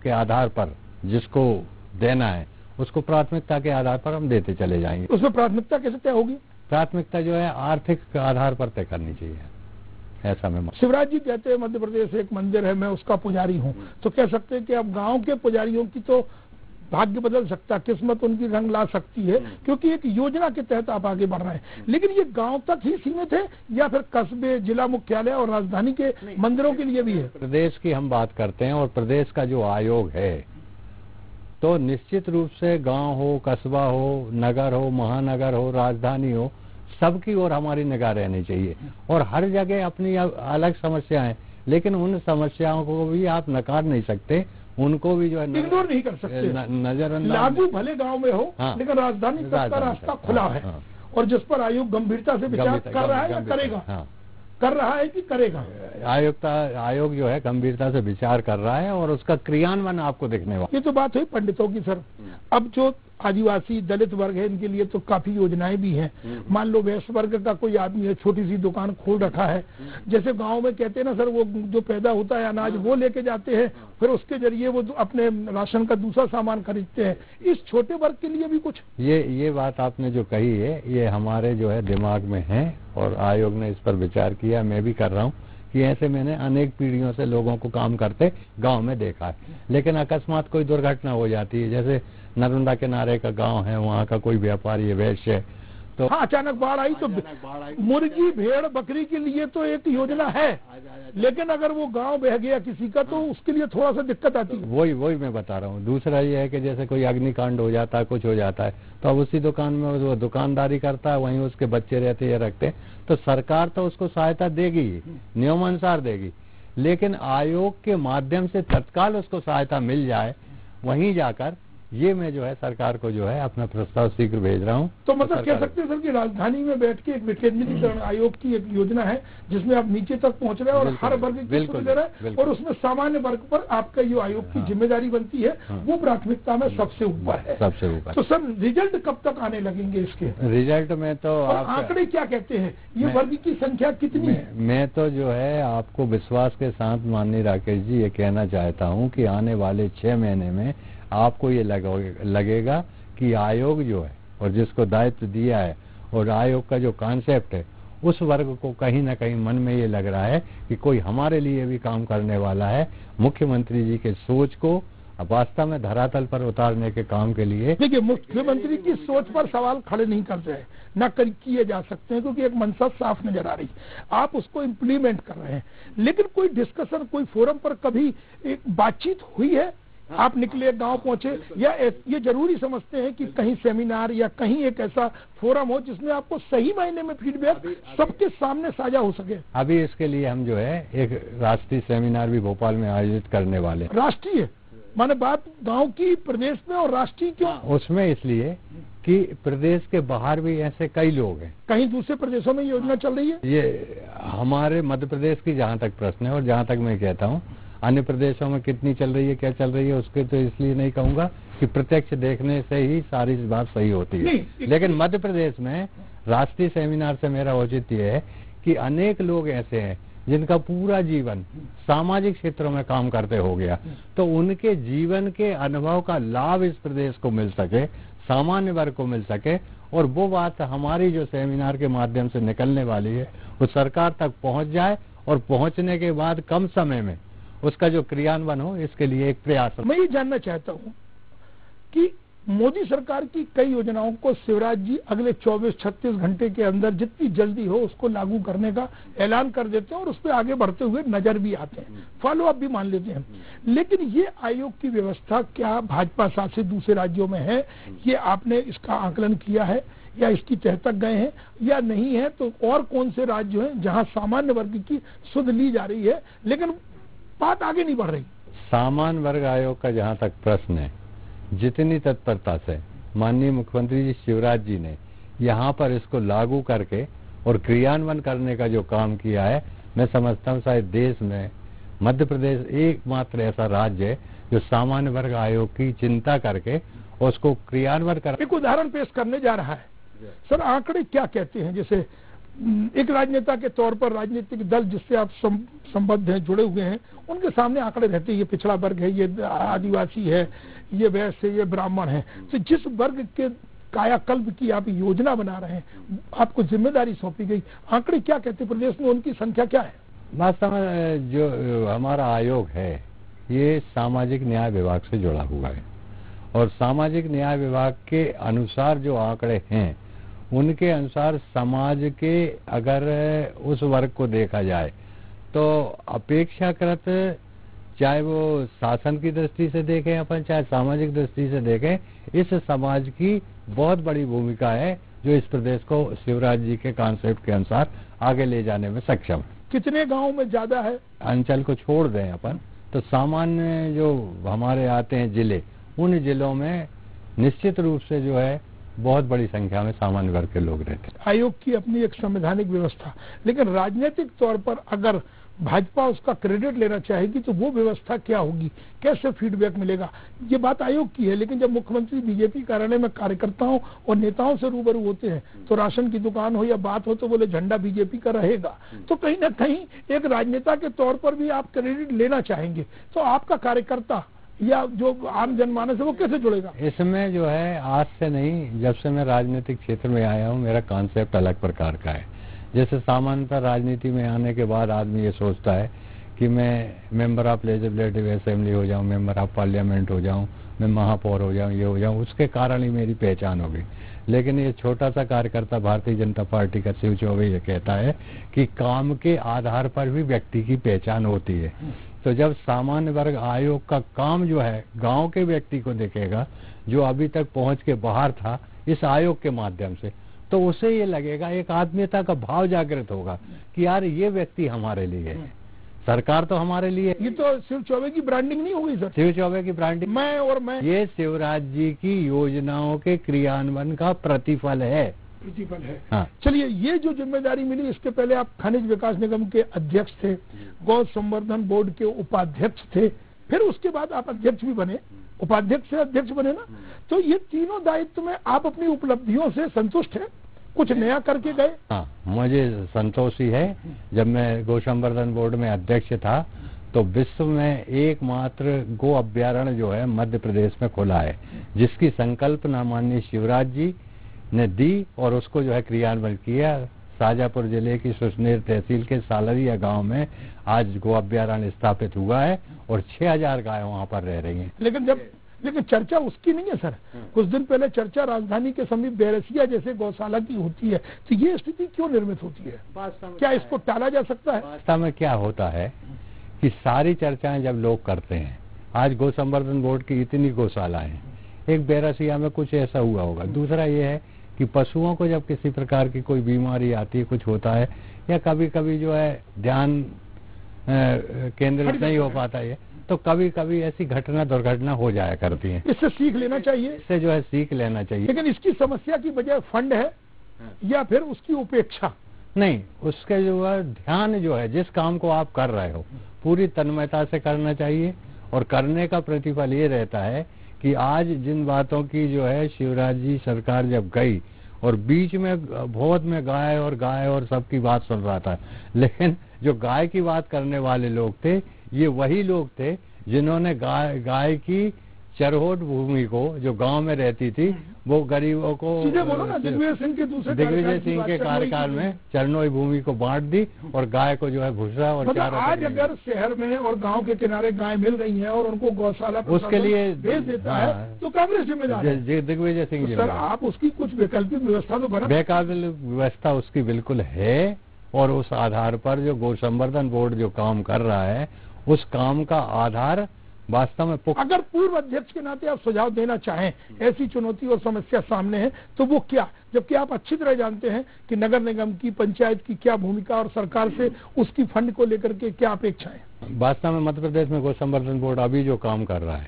के आधार पर जिसको देना है उसको प्राथमिकता के आधार पर हम देते चले जाएंगे। उसमें प्राथमिकता कैसे तय होगी? प्राथमिकता जो है आर्थिक आधार पर तय करनी चाहिए, ऐसा मैं। शिवराज जी कहते हैं मध्य प्रदेश एक मंदिर है, मैं उसका पुजारी हूँ, तो कह सकते हैं कि अब गांव के पुजारियों की तो भाग्य बदल सकता है, किस्मत उनकी रंग ला सकती है, क्योंकि एक योजना के तहत आप आगे बढ़ रहे हैं। लेकिन ये गांव तक ही सीमित है या फिर कस्बे, जिला मुख्यालय और राजधानी के मंदिरों के लिए भी है? प्रदेश की हम बात करते हैं और प्रदेश का जो आयोग है, तो निश्चित रूप से गांव हो, कस्बा हो, नगर हो, महानगर हो, राजधानी हो, सबकी ओर हमारी निगाह रहनी चाहिए। और हर जगह अपनी अलग समस्याएं, लेकिन उन समस्याओं को भी आप नकार नहीं सकते, उनको भी जो है इग्नोर नहीं कर सकते, नजरअंदाज। लागू भले गांव में हो, लेकिन राजधानी तक का रास्ता खुला है। और जिस पर आयोग गंभीरता से विचार कर रहा है या करेगा, कर रहा है कि करेगा? आयोग जो है गंभीरता से विचार कर रहा है और उसका क्रियान्वयन आपको दिखने वाला। ये तो बात हुई पंडितों की सर। अब जो आदिवासी दलित वर्ग है, इनके लिए तो काफी योजनाएं भी हैं। मान लो वैश्य वर्ग का कोई आदमी है, छोटी सी दुकान खोल रखा है, जैसे गांव में कहते हैं ना सर, वो जो पैदा होता है अनाज वो लेके जाते हैं, फिर उसके जरिए वो अपने राशन का दूसरा सामान खरीदते हैं। इस छोटे वर्ग के लिए भी कुछ? ये बात आपने जो कही है, ये हमारे जो है दिमाग में है और आयोग ने इस पर विचार किया, मैं भी कर रहा हूँ कि ऐसे मैंने अनेक पीढ़ियों से लोगों को काम करते गांव में देखा है। लेकिन अकस्मात कोई दुर्घटना हो जाती है, जैसे नर्मदा किनारे का गांव है, वहाँ का कोई व्यापारी है, वैश्य है, तो हाँ, अचानक बाढ़ आई तो मुर्गी भेड़ बकरी के लिए तो एक योजना है, लेकिन अगर वो गांव बह गया किसी का तो उसके लिए थोड़ा सा दिक्कत आती है। वही मैं बता रहा हूँ। दूसरा ये है कि जैसे कोई अग्निकांड हो जाता है, कुछ हो जाता है, तो अब उसी दुकान में वो दुकानदारी करता है, वहीं उसके बच्चे रहते या रखते हैं, तो सरकार तो उसको सहायता देगी, नियमानुसार देगी, लेकिन आयोग के माध्यम से तत्काल उसको सहायता मिल जाए वहीं जाकर, ये मैं जो है सरकार को जो है अपना प्रस्ताव शीघ्र भेज रहा हूँ। तो मतलब कह सकते हैं सर कि राजधानी में बैठ के एक विकेंद्रीकरण आयोग की एक योजना है जिसमें आप नीचे तक पहुँच रहे हैं और हर वर्ग की सुविधा दे रहे हैं, और उसमें सामान्य वर्ग पर आपका जो आयोग की जिम्मेदारी बनती है वो प्राथमिकता में सबसे ऊपर है, सबसे ऊपर। तो सर रिजल्ट कब तक आने लगेंगे इसके? रिजल्ट में तो आंकड़े क्या कहते हैं, ये वर्ग की संख्या कितनी है? मैं तो जो है आपको विश्वास के साथ माननीय राकेश जी ये कहना चाहता हूँ कि आने वाले 6 महीने में आपको ये लगेगा कि आयोग जो है और जिसको दायित्व दिया है और आयोग का जो कॉन्सेप्ट है, उस वर्ग को कहीं ना कहीं मन में ये लग रहा है कि कोई हमारे लिए भी काम करने वाला है। मुख्यमंत्री जी के सोच को वास्तव में धरातल पर उतारने के काम के लिए। देखिए, मुख्यमंत्री की सोच पर सवाल खड़े नहीं कर रहे हैं, न किए जा सकते हैं, क्योंकि एक मंशा साफ नजर आ रही है, आप उसको इम्प्लीमेंट कर रहे हैं। लेकिन कोई डिस्कशन, कोई फोरम पर कभी एक बातचीत हुई है? आप निकले, गांव पहुंचे, या ये जरूरी समझते हैं कि कहीं सेमिनार या कहीं एक ऐसा फोरम हो जिसमें आपको सही मायने में फीडबैक सबके सामने साझा हो सके? अभी इसके लिए हम जो है एक राष्ट्रीय सेमिनार भी भोपाल में आयोजित करने वाले। राष्ट्रीय माने बात गांव की, प्रदेश में, और राष्ट्रीय क्यों? उसमें इसलिए कि प्रदेश के बाहर भी ऐसे कई लोग हैं। कहीं दूसरे प्रदेशों में योजना चल रही है? ये हमारे मध्य प्रदेश की जहाँ तक प्रश्न है, और जहाँ तक मैं कहता हूँ अन्य प्रदेशों में कितनी चल रही है, क्या चल रही है, उसके तो इसलिए नहीं कहूंगा कि प्रत्यक्ष देखने से ही सारी बात सही होती है। लेकिन मध्य प्रदेश में राष्ट्रीय सेमिनार से मेरा औचित्य है कि अनेक लोग ऐसे हैं जिनका पूरा जीवन सामाजिक क्षेत्रों में काम करते हो गया, तो उनके जीवन के अनुभव का लाभ इस प्रदेश को मिल सके, सामान्य वर्ग को मिल सके, और वो बात हमारी जो सेमिनार के माध्यम से निकलने वाली है वो सरकार तक पहुंच जाए, और पहुंचने के बाद कम समय में उसका जो क्रियान्वयन हो, इसके लिए एक प्रयास। मैं ये जानना चाहता हूं कि मोदी सरकार की कई योजनाओं को शिवराज जी अगले 24-36 घंटे के अंदर जितनी जल्दी हो उसको लागू करने का ऐलान कर देते हैं और उस पर आगे बढ़ते हुए नजर भी आते हैं, फॉलो अप भी मान लेते हैं। लेकिन ये आयोग की व्यवस्था क्या भाजपा शासित दूसरे राज्यों में है? ये आपने इसका आकलन किया है या इसकी तह तक गए हैं या नहीं है? तो और कौन से राज्य हैं जहां सामान्य वर्ग की सुध ली जा रही है लेकिन बात आगे नहीं बढ़ रही? सामान्य वर्ग आयोग का जहां तक प्रश्न है, जितनी तत्परता से माननीय मुख्यमंत्री जी शिवराज जी ने यहाँ पर इसको लागू करके और क्रियान्वयन करने का जो काम किया है, मैं समझता हूँ शायद देश में मध्य प्रदेश एकमात्र ऐसा राज्य है जो सामान्य वर्ग आयोग की चिंता करके उसको क्रियान्वयन कर। एक उदाहरण पेश करने जा रहा है सर, आंकड़े क्या कहते हैं? जैसे एक राजनेता के तौर पर राजनीतिक दल जिससे आप संबद्ध हैं, जुड़े हुए हैं, उनके सामने आंकड़े रहते हैं, ये पिछड़ा वर्ग है, ये आदिवासी है, ये वैश्य है, ये ब्राह्मण है। तो जिस वर्ग के कायाकल्प की आप योजना बना रहे हैं, आपको जिम्मेदारी सौंपी गई, आंकड़े क्या कहते हैं प्रदेश में, उनकी संख्या क्या है? वास्तव में जो हमारा आयोग है ये सामाजिक न्याय विभाग से जुड़ा हुआ है और सामाजिक न्याय विभाग के अनुसार जो आंकड़े हैं उनके अनुसार समाज के अगर उस वर्ग को देखा जाए तो अपेक्षाकृत, चाहे वो शासन की दृष्टि से देखें अपन, चाहे सामाजिक दृष्टि से देखें, इस समाज की बहुत बड़ी भूमिका है जो इस प्रदेश को शिवराज जी के कॉन्सेप्ट के अनुसार आगे ले जाने में सक्षम है। कितने गांव में ज्यादा है? अंचल को छोड़ दें अपन तो सामान्य जो हमारे आते हैं जिले, उन जिलों में निश्चित रूप से जो है बहुत बड़ी संख्या में सामान्य वर्ग के लोग रहते हैं। आयोग की अपनी एक संवैधानिक व्यवस्था, लेकिन राजनीतिक तौर पर अगर भाजपा उसका क्रेडिट लेना चाहेगी तो वो व्यवस्था क्या होगी, कैसे फीडबैक मिलेगा, ये बात आयोग की है। लेकिन जब मुख्यमंत्री बीजेपी कार्यालय में कार्यकर्ताओं और नेताओं से रूबरू होते हैं तो राशन की दुकान हो या बात हो तो बोले झंडा बीजेपी का रहेगा, तो कहीं ना कहीं एक राजनेता के तौर पर भी आप क्रेडिट लेना चाहेंगे, तो आपका कार्यकर्ता या जो आम जनमानस है वो कैसे जुड़ेगा? इसमें जो है आज से नहीं, जब से मैं राजनीतिक क्षेत्र में आया हूँ मेरा कॉन्सेप्ट अलग प्रकार का है। जैसे सामान्यतः राजनीति में आने के बाद आदमी ये सोचता है कि मैं मेंबर ऑफ लेजिस्लेटिव असेंबली हो जाऊं, मेंबर ऑफ पार्लियामेंट हो जाऊं, मैं महापौर हो जाऊं, ये हो जाऊं, उसके कारण ही मेरी पहचान हो गई। लेकिन ये छोटा सा कार्यकर्ता भारतीय जनता पार्टी का शिव चौबे ये कहता है कि काम के आधार पर भी व्यक्ति की पहचान होती है। तो जब सामान्य वर्ग आयोग का काम जो है गांव के व्यक्ति को देखेगा जो अभी तक पहुंच के बाहर था इस आयोग के माध्यम से, तो उसे ये लगेगा, एक आत्मीयता का भाव जागृत होगा कि यार ये व्यक्ति हमारे लिए है, सरकार तो हमारे लिए। ये तो शिव चौबे की ब्रांडिंग नहीं होगी सर? शिव चौबे की ब्रांडिंग मैं और मैं, ये शिवराज जी की योजनाओं के क्रियान्वयन का प्रतिफल है। हाँ। चलिए, ये जो जिम्मेदारी मिली, इसके पहले आप खनिज विकास निगम के अध्यक्ष थे, गौ संवर्धन बोर्ड के उपाध्यक्ष थे, फिर उसके बाद आप अध्यक्ष भी बने, उपाध्यक्ष से अध्यक्ष बने ना, तो ये तीनों दायित्व में आप अपनी उपलब्धियों से संतुष्ट हैं? कुछ नया करके गए? हाँ, मुझे संतोष ही है। जब मैं गौ संवर्धन बोर्ड में अध्यक्ष था तो विश्व में एकमात्र गो अभ्यारण्य जो है मध्य प्रदेश में खुला है, जिसकी संकल्पना माननीय शिवराज जी ने दी और उसको जो है क्रियान्वयन किया। शाजापुर जिले की सुसनेर तहसील के सालरिया गांव में आज गो अभ्यारण्य स्थापित हुआ है और 6000 गाय वहां पर रह रही हैं। लेकिन चर्चा उसकी नहीं है सर। कुछ दिन पहले चर्चा राजधानी के समीप बैरसिया जैसे गौशाला की होती है, तो ये स्थिति क्यों निर्मित होती है? क्या इसको टाला जा सकता है? वास्तव में क्या होता है कि सारी चर्चाएं जब लोग करते हैं, आज गौ संवर्धन बोर्ड की इतनी गौशालाएं हैं, एक बैरसिया में कुछ ऐसा हुआ होगा। दूसरा ये है कि पशुओं को जब किसी प्रकार की कोई बीमारी आती है, कुछ होता है, या कभी कभी जो है ध्यान केंद्रित नहीं हो पाता है, तो कभी कभी ऐसी घटना दुर्घटना हो जाया करती है। इससे सीख लेना चाहिए। इससे जो है सीख लेना चाहिए। लेकिन इसकी समस्या की वजह फंड है या फिर उसकी उपेक्षा? नहीं, उसके जो है ध्यान जो है, जिस काम को आप कर रहे हो पूरी तन्मयता से करना चाहिए और करने का प्रतिफल ये रहता है कि आज जिन बातों की जो है शिवराज जी सरकार जब गई और बीच में बहुत में गाय और सबकी बात सुन रहा था, लेकिन जो गाय की बात करने वाले लोग थे ये वही लोग थे जिन्होंने गाय की चरहोट भूमि को जो गांव में रहती थी वो गरीबों को दिग्विजय सिंह के कार्यकाल में चरनोई भूमि को बांट दी और गाय को जो है भूसा और चारा। आज अगर शहर में और गांव के किनारे गाय मिल रही है और उनको गौशाला उसके लिए भेज देता है तो कांग्रेस जिम्मेदार है, दिग्विजय सिंह जी। सर आप उसकी कुछ वैकल्पिक व्यवस्था तो बना? वैकल्पिक व्यवस्था उसकी बिल्कुल है और उस आधार पर जो गौ संवर्धन बोर्ड जो काम कर रहा है उस काम का आधार वास्तव में अगर पूर्व अध्यक्ष के नाते आप सुझाव देना चाहें, ऐसी चुनौती और समस्या सामने है तो वो क्या, जबकि आप अच्छी तरह जानते हैं कि नगर निगम की, पंचायत की क्या भूमिका और सरकार से उसकी फंड को लेकर के क्या अपेक्षाएं? वास्तव में मध्य प्रदेश में गौ संवर्धन बोर्ड अभी जो काम कर रहा है,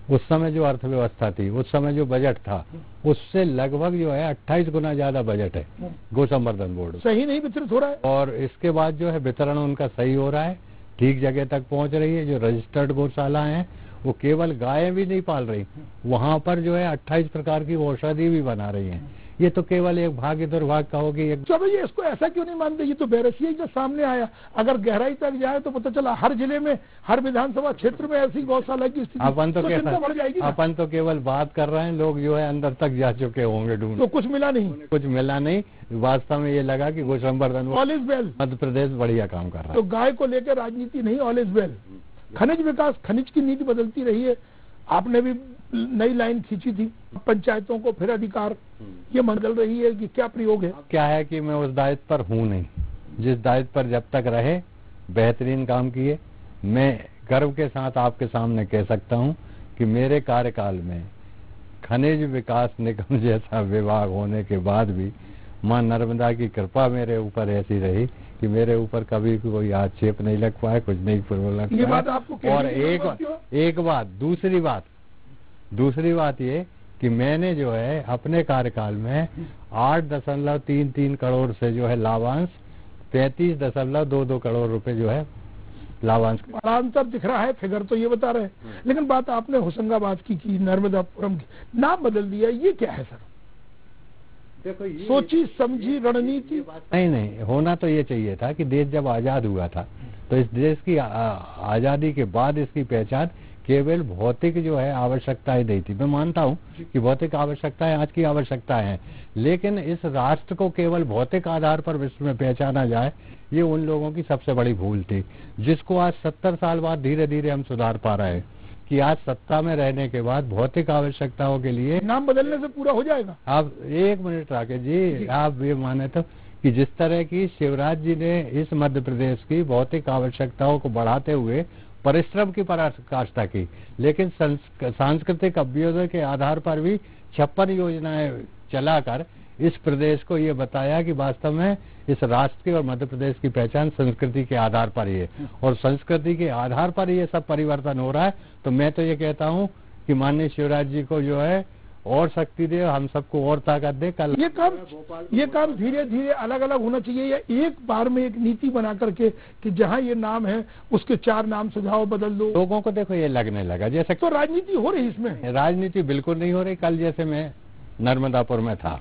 उस समय जो अर्थव्यवस्था थी, उस समय जो बजट था, उससे लगभग जो है 28 गुना ज्यादा बजट है गौ संवर्धन बोर्ड। सही नहीं वितरित हो रहा है और इसके बाद जो है वितरण उनका सही हो रहा है, ठीक जगह तक पहुंच रही है। जो रजिस्टर्ड गौशाला हैं वो केवल गायें भी नहीं पाल रही, वहां पर जो है 28 प्रकार की औषधि भी बना रही हैं ये तो केवल एक भाग्य दुर्भाग्य का होगी। चलो ये इसको ऐसा क्यों नहीं मानते, ये तो बैरसिया जो सामने आया, अगर गहराई तक जाए तो पता चला हर जिले में, हर विधानसभा क्षेत्र में ऐसी गौशाला की स्थिति, अपन तो चिंता बढ़ जाएगी। अपन तो केवल बात कर रहे हैं, लोग जो है अंदर तक जा चुके होंगे ढूंढ, तो कुछ मिला नहीं, कुछ मिला नहीं। वास्तव में ये लगा कि गो संवर्धन all is well, Madhya Pradesh बढ़िया काम कर रहा है। तो गाय को लेकर राजनीति नहीं, ऑल इज वेल। खनिज विकास, खनिज की नीति बदलती रही है, आपने भी नई लाइन खींची थी, पंचायतों को फिर अधिकार, ये बदल रही है कि क्या प्रयोग है? क्या है कि मैं उस दायित्व पर हूँ नहीं, जिस दायित्व पर जब तक रहे बेहतरीन काम किए। मैं गर्व के साथ आपके सामने कह सकता हूँ कि मेरे कार्यकाल में खनिज विकास निगम जैसा विभाग होने के बाद भी मां नर्मदा की कृपा मेरे ऊपर ऐसी रही कि मेरे ऊपर कभी कोई आक्षेप नहीं लग पाया, कुछ नहीं लग ये बात आपको पाया। और एक बात, दूसरी बात ये कि मैंने जो है अपने कार्यकाल में 8.33 करोड़ से जो है लाभांश 35.22 करोड़ रुपए जो है लाभांश। बड़ा अंतर दिख रहा है, फिगर तो ये बता रहे हैं। लेकिन बात आपने होशंगाबाद की नर्मदापुरम की, नाम बदल दिया, ये क्या है सर? देखो सोची समझी रणनीति नहीं, होना तो ये चाहिए था कि देश जब आजाद हुआ था तो इस देश की आजादी के बाद इसकी पहचान केवल भौतिक जो है आवश्यकताएं नहीं थी। मैं मानता हूं कि भौतिक आवश्यकताएं आज की आवश्यकताएं हैं, लेकिन इस राष्ट्र को केवल भौतिक आधार पर विश्व में पहचाना जाए, ये उन लोगों की सबसे बड़ी भूल थी, जिसको आज 70 साल बाद धीरे धीरे हम सुधार पा रहे हैं कि आज सत्ता में रहने के बाद भौतिक आवश्यकताओं के लिए नाम बदलने से पूरा हो जाएगा। आप एक मिनट राकेश जी, आप ये माने तो कि जिस तरह की शिवराज जी ने इस मध्य प्रदेश की भौतिक आवश्यकताओं को बढ़ाते हुए परिश्रम की पराकाष्ठा की, लेकिन सांस्कृतिक अभ्युदय के आधार पर भी 56 योजनाएं चलाकर इस प्रदेश को ये बताया कि वास्तव में इस राष्ट्र की और मध्य प्रदेश की पहचान संस्कृति के आधार पर ही है, और संस्कृति के आधार पर ये सब परिवर्तन हो रहा है। तो मैं तो ये कहता हूँ कि माननीय शिवराज जी को जो है और शक्ति दे, हम सबको और ताकत दे। कल ये काम धीरे धीरे अलग अलग होना चाहिए, या एक बार में एक नीति बना करके कि जहाँ ये नाम है उसके 4 नाम सुझाव बदल दो। लोगों को देखो ये लगने लगा जैसे तो राजनीति हो रही इसमें। राजनीति बिल्कुल नहीं हो रही। कल जैसे मैं नर्मदापुर में था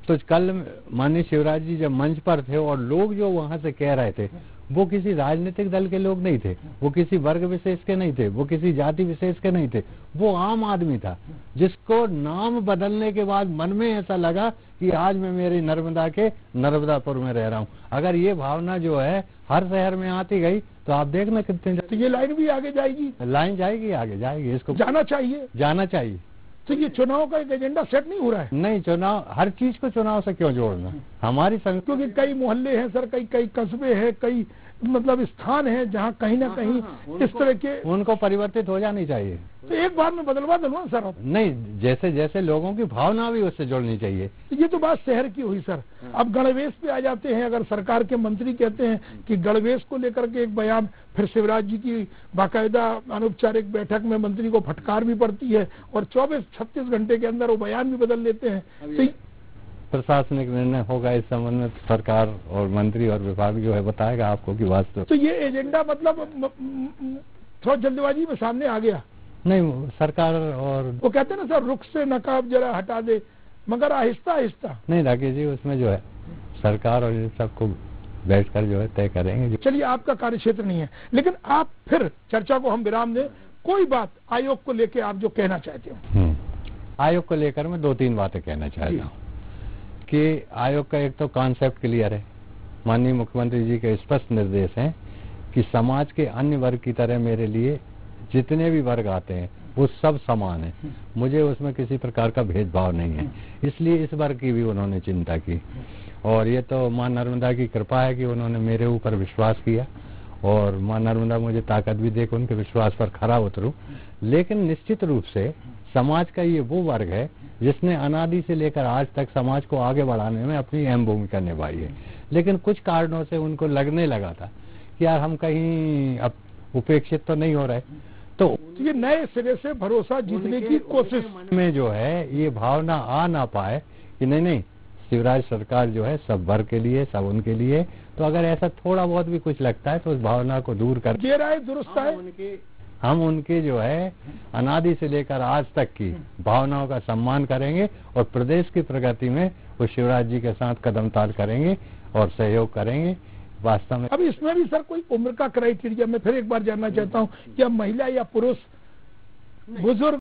तो कल माननीय शिवराज जी जब मंच पर थे और लोग जो वहां से कह रहे थे वो किसी राजनीतिक दल के लोग नहीं थे, वो किसी वर्ग विशेष के नहीं थे, वो किसी जाति विशेष के नहीं थे, वो आम आदमी था जिसको नाम बदलने के बाद मन में ऐसा लगा कि आज मैं मेरी नर्मदा के नर्मदापुर में रह रहा हूँ। अगर ये भावना जो है हर शहर में आती गई तो आप देखना कितने, तो ये लाइन भी आगे जाएगी, लाइन जाएगी, आगे जाएगी, इसको जाना चाहिए। तो ये चुनाव का एक एजेंडा सेट नहीं हो रहा है? नहीं, चुनाव, हर चीज को चुनाव से क्यों जोड़ना? हमारी क्योंकि कई मोहल्ले हैं सर, कई कस्बे हैं, कई मतलब स्थान है जहाँ कहीं ना कहीं इस तरह के, उनको परिवर्तित हो जानी चाहिए। तो एक बार में बदलवा दो सर आप। नहीं, जैसे जैसे लोगों की भावना भी उससे जुड़नी चाहिए। ये तो बात शहर की हुई सर। अब गणवेश पे आ जाते हैं। अगर सरकार के मंत्री कहते हैं कि गणवेश को लेकर के एक बयान, फिर शिवराज जी की बाकायदा अनौपचारिक बैठक में मंत्री को फटकार भी पड़ती है और 24-36 घंटे के अंदर वो बयान भी बदल लेते हैं। तो प्रशासनिक निर्णय होगा इस संबंध में, सरकार और मंत्री और विभाग जो है बताएगा आपको कि वास्तव। तो ये एजेंडा मतलब थोड़ा जल्दबाजी में सामने आ गया। नहीं, सरकार और वो कहते हैं ना सर, रुख से नकाब जरा हटा दे, मगर आहिस्ता आहिस्ता। नहीं राकेश जी, उसमें जो है सरकार और इन सबको बैठकर जो है तय करेंगे। चलिए, आपका कार्य क्षेत्र नहीं है, लेकिन आप फिर चर्चा को हम विराम दें। कोई बात आयोग को लेकर आप जो कहना चाहते हो? आयोग को लेकर मैं 2-3 बातें कहना चाहता हूँ कि आयोग का एक तो कॉन्सेप्ट क्लियर है। माननीय मुख्यमंत्री जी के स्पष्ट निर्देश हैं कि समाज के अन्य वर्ग की तरह मेरे लिए जितने भी वर्ग आते हैं वो सब समान है, मुझे उसमें किसी प्रकार का भेदभाव नहीं है। इसलिए इस वर्ग की भी उन्होंने चिंता की, और ये तो मां नर्मदा की कृपा है कि उन्होंने मेरे ऊपर विश्वास किया, और मां नर्मदा मुझे ताकत भी दे कि उनके विश्वास पर खरा उतरूं। लेकिन निश्चित रूप से समाज का ये वो वर्ग है जिसने अनादि से लेकर आज तक समाज को आगे बढ़ाने में अपनी अहम भूमिका निभाई है। लेकिन कुछ कारणों से उनको लगने लगा था कि यार हम कहीं अब उपेक्षित तो नहीं हो रहे, तो ये नए सिरे से भरोसा जीतने की कोशिश में जो है ये भावना आ ना पाए कि नहीं, शिवराज सरकार जो है सब वर्ग के लिए, सब उनके लिए। तो अगर ऐसा थोड़ा बहुत भी कुछ लगता है तो उस भावना को दूर कर, ये राय दुरुस्त है। हम उनके जो है अनादि से लेकर आज तक की भावनाओं का सम्मान करेंगे और प्रदेश की प्रगति में वो शिवराज जी के साथ कदम ताल करेंगे और सहयोग करेंगे। वास्तव में अब इसमें भी सर कोई उम्र का क्राइटेरिया, मैं फिर एक बार जानना चाहता हूँ, क्या महिला या पुरुष, बुजुर्ग